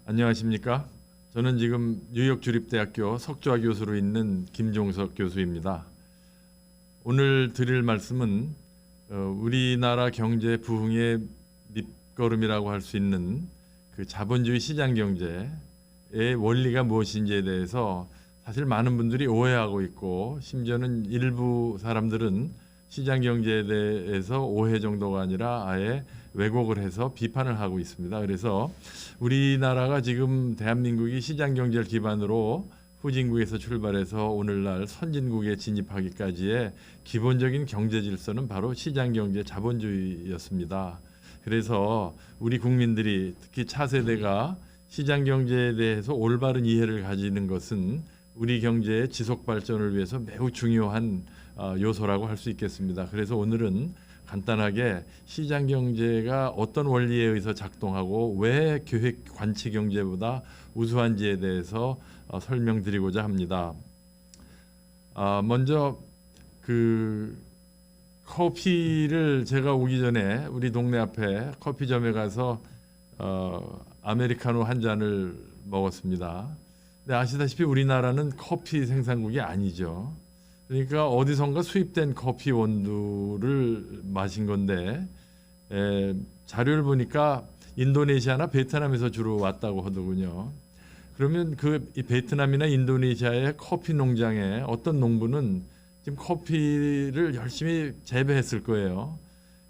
안녕하십니까? 저는 지금 뉴욕 주립대학교 석좌 교수로 있는 김종석 교수입니다. 오늘 드릴 말씀은 우리나라 경제 부흥의 밑거름이라고 할 수 있는 그 자본주의 시장 경제의 원리가 무엇인지에 대해서 사실 많은 분들이 오해하고 있고, 심지어는 일부 사람들은 시장 경제에 대해서 오해 정도가 아니라 아예 왜곡을 해서 비판을 하고 있습니다. 그래서 우리나라가 지금 대한민국이 시장 경제를 기반으로 후진국에서 출발해서 오늘날 선진국에 진입하기까지의 기본적인 경제 질서는 바로 시장 경제 자본주의였습니다. 그래서 우리 국민들이, 특히 차세대가 시장 경제에 대해서 올바른 이해를 가지는 것은 우리 경제의 지속 발전을 위해서 매우 중요한 요소라고 할 수 있겠습니다. 그래서 오늘은 간단하게 시장 경제가 어떤 원리에 의해서 작동하고 왜 계획 관치 경제보다 우수한지에 대해서 설명드리고자 합니다. 먼저 그 커피를 제가 오기 전에 우리 동네 앞에 커피점에 가서 아메리카노 한 잔을 먹었습니다. 근데 아시다시피 우리나라는 커피 생산국이 아니죠. 그러니까 어디선가 수입된 커피 원두를 마신 건데, 자료를 보니까 인도네시아나 베트남에서 주로 왔다고 하더군요. 그러면 이 베트남이나 인도네시아의 커피 농장에 어떤 농부는 지금 커피를 열심히 재배했을 거예요.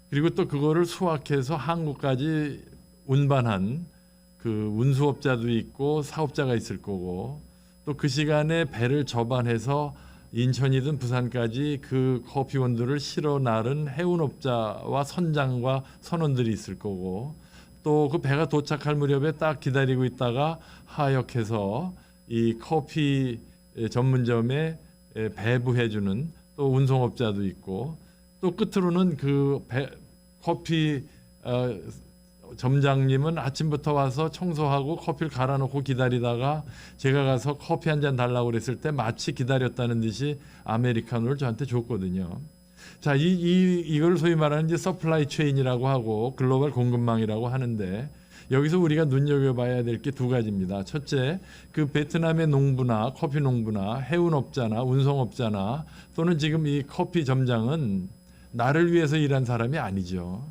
그리고 또 그거를 수확해서 한국까지 운반한 그 운수업자도 있고 사업자가 있을 거고, 또 그 시간에 배를 접안해서 인천이든 부산까지 그 커피 원두를 실어 나른 해운업자와 선장과 선원들이 있을 거고, 또 그 배가 도착할 무렵에 딱 기다리고 있다가 하역해서 이 커피 전문점에 배부해주는 또 운송업자도 있고, 또 끝으로는 커피 점장님은 아침부터 와서 청소하고 커피를 갈아놓고 기다리다가 제가 가서 커피 한 잔 달라고 그랬을 때 마치 기다렸다는 듯이 아메리카노를 저한테 줬거든요. 자, 이걸 소위 말하는 이제 서플라이 체인이라고 하고 글로벌 공급망이라고 하는데, 여기서 우리가 눈여겨봐야 될 게 두 가지입니다. 첫째, 그 베트남의 농부나 커피 농부나 해운업자나 운송업자나 또는 지금 이 커피 점장은 나를 위해서 일한 사람이 아니죠.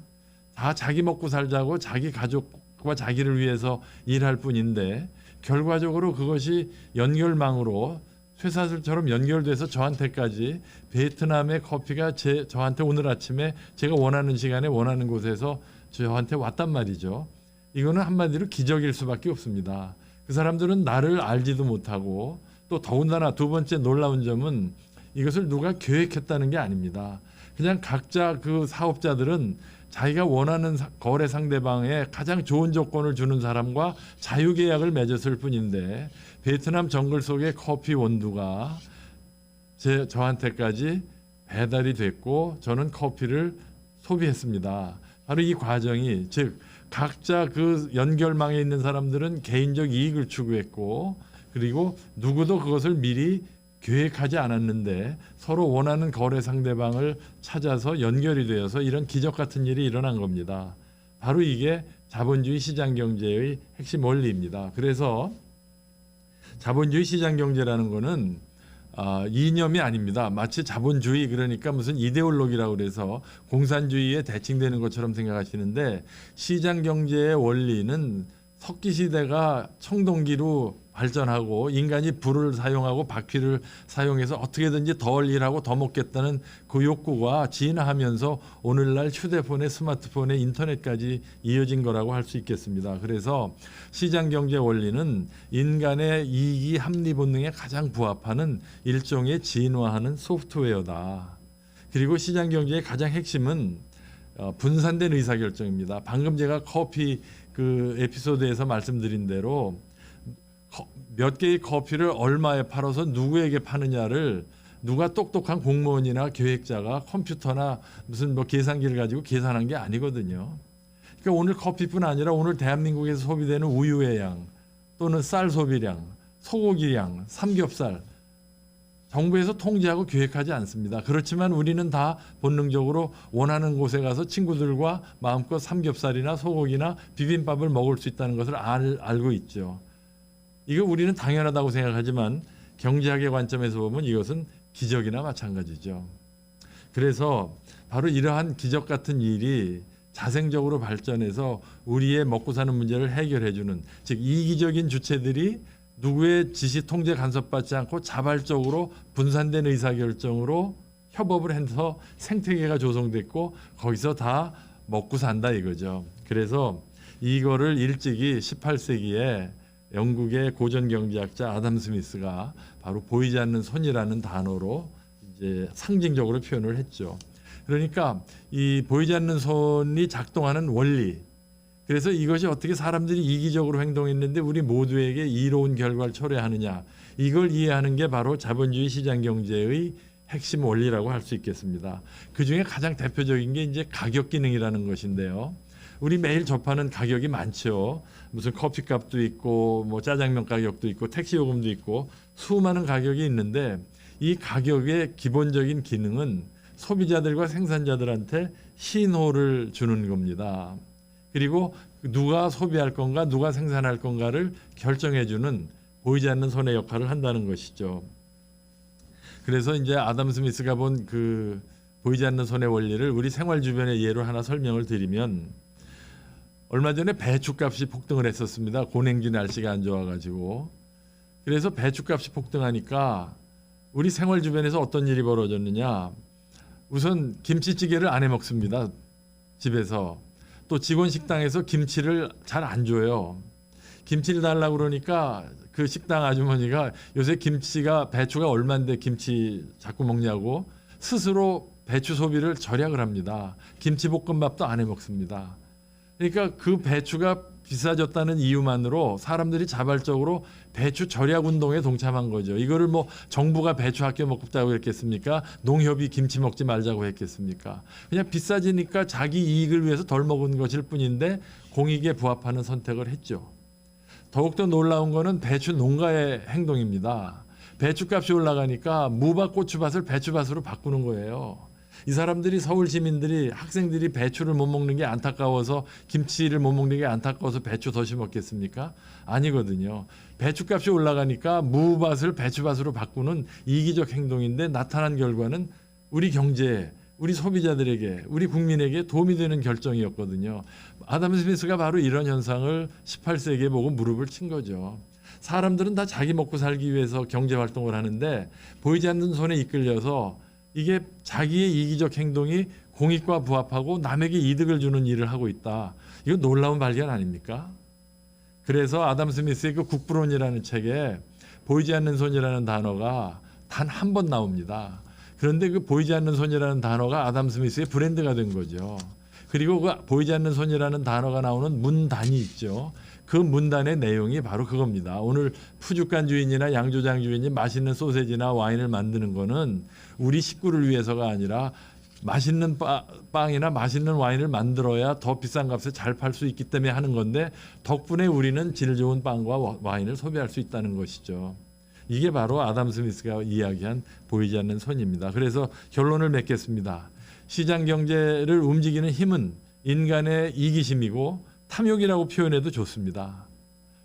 다 자기 먹고 살자고 자기 가족과 자기를 위해서 일할 뿐인데, 결과적으로 그것이 연결망으로 쇠사슬처럼 연결돼서 저한테까지 베트남의 커피가 저한테 오늘 아침에 제가 원하는 시간에 원하는 곳에서 저한테 왔단 말이죠. 이거는 한마디로 기적일 수밖에 없습니다. 그 사람들은 나를 알지도 못하고, 또 더군다나 두 번째 놀라운 점은 이것을 누가 계획했다는 게 아닙니다. 그냥 각자 그 사업자들은 자기가 원하는 거래 상대방에 가장 좋은 조건을 주는 사람과 자유계약을 맺었을 뿐인데, 베트남 정글 속의 커피 원두가 저한테까지 배달이 됐고 저는 커피를 소비했습니다. 바로 이 과정이, 즉 각자 그 연결망에 있는 사람들은 개인적 이익을 추구했고, 그리고 누구도 그것을 미리 계획하지 않았는데 서로 원하는 거래 상대방을 찾아서 연결이 되어서 이런 기적 같은 일이 일어난 겁니다. 바로 이게 자본주의 시장 경제의 핵심 원리입니다. 그래서 자본주의 시장 경제라는 거는 이념이 아닙니다. 마치 자본주의, 그러니까 무슨 이데올로기라고 그래서 공산주의에 대칭되는 것처럼 생각하시는데, 시장 경제의 원리는 석기 시대가 청동기로 발전하고 인간이 불을 사용하고 바퀴를 사용해서 어떻게든지 덜 일하고 더 먹겠다는 그 욕구가 진화하면서 오늘날 휴대폰에 스마트폰에 인터넷까지 이어진 거라고 할 수 있겠습니다. 그래서 시장 경제 원리는 인간의 이익이 합리 본능에 가장 부합하는 일종의 진화하는 소프트웨어다. 그리고 시장 경제의 가장 핵심은 분산된 의사결정입니다. 방금 제가 커피 그 에피소드에서 말씀드린 대로 몇 개의 커피를 얼마에 팔아서 누구에게 파느냐를 누가 똑똑한 공무원이나 계획자가 컴퓨터나 무슨 계산기를 가지고 계산한 게 아니거든요. 그러니까 오늘 커피뿐 아니라 오늘 대한민국에서 소비되는 우유의 양, 또는 쌀 소비량, 소고기 양, 삼겹살, 정부에서 통제하고 기획하지 않습니다. 그렇지만 우리는 다 본능적으로 원하는 곳에 가서 친구들과 마음껏 삼겹살이나 소고기나 비빔밥을 먹을 수 있다는 것을 알고 있죠. 이거 우리는 당연하다고 생각하지만 경제학의 관점에서 보면 이것은 기적이나 마찬가지죠. 그래서 바로 이러한 기적 같은 일이 자생적으로 발전해서 우리의 먹고 사는 문제를 해결해주는, 즉 이기적인 주체들이 누구의 지시 통제 간섭받지 않고 자발적으로 분산된 의사결정으로 협업을 해서 생태계가 조성됐고 거기서 다 먹고 산다 이거죠. 그래서 이거를 일찍이 18세기에 영국의 고전 경제학자 아담 스미스가 바로 보이지 않는 손이라는 단어로 이제 상징적으로 표현을 했죠. 그러니까 이 보이지 않는 손이 작동하는 원리, 그래서 이것이 어떻게 사람들이 이기적으로 행동했는데 우리 모두에게 이로운 결과를 초래하느냐, 이걸 이해하는 게 바로 자본주의 시장 경제의 핵심 원리라고 할 수 있겠습니다. 그중에 가장 대표적인 게 이제 가격 기능이라는 것인데요. 우리 매일 접하는 가격이 많죠. 무슨 커피값도 있고 뭐 짜장면 가격도 있고 택시 요금도 있고 수많은 가격이 있는데 이 가격의 기본적인 기능은 소비자들과 생산자들한테 신호를 주는 겁니다. 그리고 누가 소비할 건가 누가 생산할 건가를 결정해주는 보이지 않는 손의 역할을 한다는 것이죠. 그래서 이제 아담 스미스가 본 그 보이지 않는 손의 원리를 우리 생활 주변의 예로 하나 설명을 드리면, 얼마 전에 배추값이 폭등을 했었습니다. 고냉지 날씨가 안 좋아가지고. 그래서 배추값이 폭등하니까 우리 생활 주변에서 어떤 일이 벌어졌느냐, 우선 김치찌개를 안 해 먹습니다. 집에서. 또 직원 식당에서 김치를 잘 안 줘요. 김치를 달라고 그러니까 그 식당 아주머니가 요새 김치가 배추가 얼마인데 김치 자꾸 먹냐고 스스로 배추 소비를 절약을 합니다. 김치볶음밥도 안 해 먹습니다. 그러니까 그 배추가 비싸졌다는 이유만으로 사람들이 자발적으로 배추 절약 운동에 동참한 거죠. 이거를 뭐 정부가 배추 아껴 먹자고 했겠습니까? 농협이 김치 먹지 말자고 했겠습니까? 그냥 비싸지니까 자기 이익을 위해서 덜 먹은 것일 뿐인데 공익에 부합하는 선택을 했죠. 더욱더 놀라운 거는 배추 농가의 행동입니다. 배추값이 올라가니까 무밭 고추밭을 배추밭으로 바꾸는 거예요. 이 사람들이, 서울 시민들이, 학생들이 배추를 못 먹는 게 안타까워서, 김치를 못 먹는 게 안타까워서 배추 더 심었겠습니까? 아니거든요. 배추값이 올라가니까 무밭을 배추밭으로 바꾸는 이기적 행동인데 나타난 결과는 우리 경제에, 우리 소비자들에게, 우리 국민에게 도움이 되는 결정이었거든요. 아담 스미스가 바로 이런 현상을 18세기에 보고 무릎을 친 거죠. 사람들은 다 자기 먹고 살기 위해서 경제 활동을 하는데 보이지 않는 손에 이끌려서 이게 자기의 이기적 행동이 공익과 부합하고 남에게 이득을 주는 일을 하고 있다. 이거 놀라운 발견 아닙니까? 그래서 아담 스미스의 그 국부론이라는 책에 보이지 않는 손이라는 단어가 단 한 번 나옵니다. 그런데 그 보이지 않는 손이라는 단어가 아담 스미스의 브랜드가 된 거죠. 그리고 그 보이지 않는 손이라는 단어가 나오는 문단이 있죠. 그 문단의 내용이 바로 그겁니다. 오늘 푸주간 주인이나 양조장 주인이 맛있는 소세지나 와인을 만드는 거는 우리 식구를 위해서가 아니라 맛있는 빵이나 맛있는 와인을 만들어야 더 비싼 값에 잘 팔 수 있기 때문에 하는 건데 덕분에 우리는 질 좋은 빵과 와인을 소비할 수 있다는 것이죠. 이게 바로 아담 스미스가 이야기한 보이지 않는 손입니다. 그래서 결론을 맺겠습니다. 시장 경제를 움직이는 힘은 인간의 이기심이고 탐욕이라고 표현해도 좋습니다.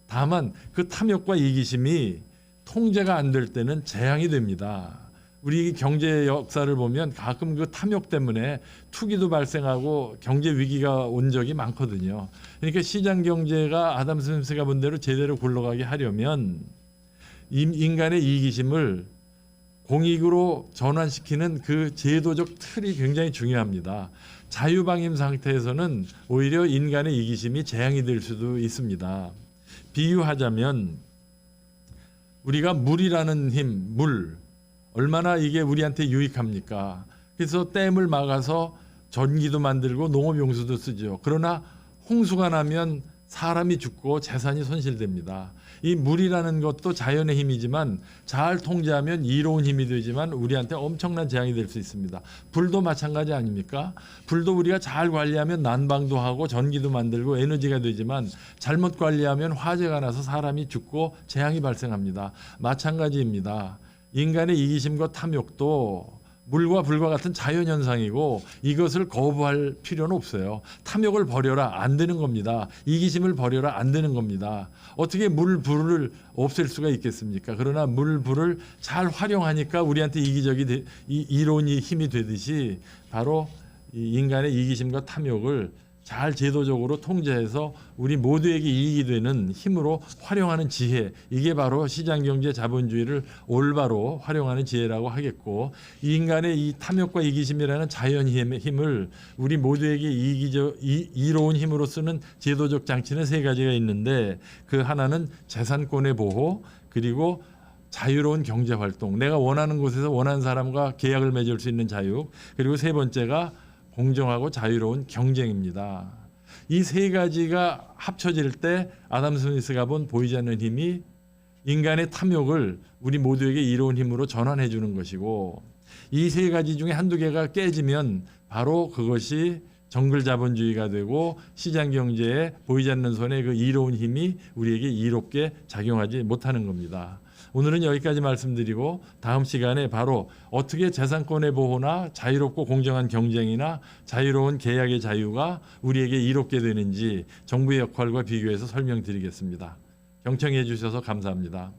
다만 그 탐욕과 이기심이 통제가 안 될 때는 재앙이 됩니다. 우리 경제 역사를 보면 가끔 그 탐욕 때문에 투기도 발생하고 경제 위기가 온 적이 많거든요. 그러니까 시장 경제가 아담 스미스가 본 대로 제대로 굴러가게 하려면 인간의 이기심을 공익으로 전환시키는 그 제도적 틀이 굉장히 중요합니다. 자유방임 상태에서는 오히려 인간의 이기심이 재앙이 될 수도 있습니다. 비유하자면 우리가 물이라는 힘, 물 얼마나 이게 우리한테 유익합니까? 그래서 댐을 막아서 전기도 만들고 농업용수도 쓰죠. 그러나 홍수가 나면 사람이 죽고 재산이 손실됩니다. 이 물이라는 것도 자연의 힘이지만 잘 통제하면 이로운 힘이 되지만 우리한테 엄청난 재앙이 될 수 있습니다. 불도 마찬가지 아닙니까? 불도 우리가 잘 관리하면 난방도 하고 전기도 만들고 에너지가 되지만 잘못 관리하면 화재가 나서 사람이 죽고 재앙이 발생합니다. 마찬가지입니다. 인간의 이기심과 탐욕도 물과 불과 같은 자연현상이고 이것을 거부할 필요는 없어요. 탐욕을 버려라 안 되는 겁니다. 이기심을 버려라 안 되는 겁니다. 어떻게 물, 불을 없앨 수가 있겠습니까? 그러나 물, 불을 잘 활용하니까 우리한테 이로운 힘이 되듯이 바로 이 인간의 이기심과 탐욕을 잘 제도적으로 통제해서 우리 모두에게 이익이 되는 힘으로 활용하는 지혜, 이게 바로 시장경제 자본주의를 올바로 활용하는 지혜라고 하겠고, 이 인간의 이 탐욕과 이기심이라는 자연 힘을 우리 모두에게 이로운 힘으로 쓰는 제도적 장치는 세 가지가 있는데, 그 하나는 재산권의 보호, 그리고 자유로운 경제 활동, 내가 원하는 곳에서 원하는 사람과 계약을 맺을 수 있는 자유, 그리고 세 번째가 공정하고 자유로운 경쟁입니다. 이 세 가지가 합쳐질 때 아담 스미스가 본 보이지 않는 힘이 인간의 탐욕을 우리 모두에게 이로운 힘으로 전환해 주는 것이고, 이 세 가지 중에 한두 개가 깨지면 바로 그것이 정글 자본주의가 되고 시장 경제에 보이지 않는 손에 그 이로운 힘이 우리에게 이롭게 작용하지 못하는 겁니다. 오늘은 여기까지 말씀드리고 다음 시간에 바로 어떻게 재산권의 보호나 자유롭고 공정한 경쟁이나 자유로운 계약의 자유가 우리에게 이롭게 되는지 정부의 역할과 비교해서 설명드리겠습니다. 경청해 주셔서 감사합니다.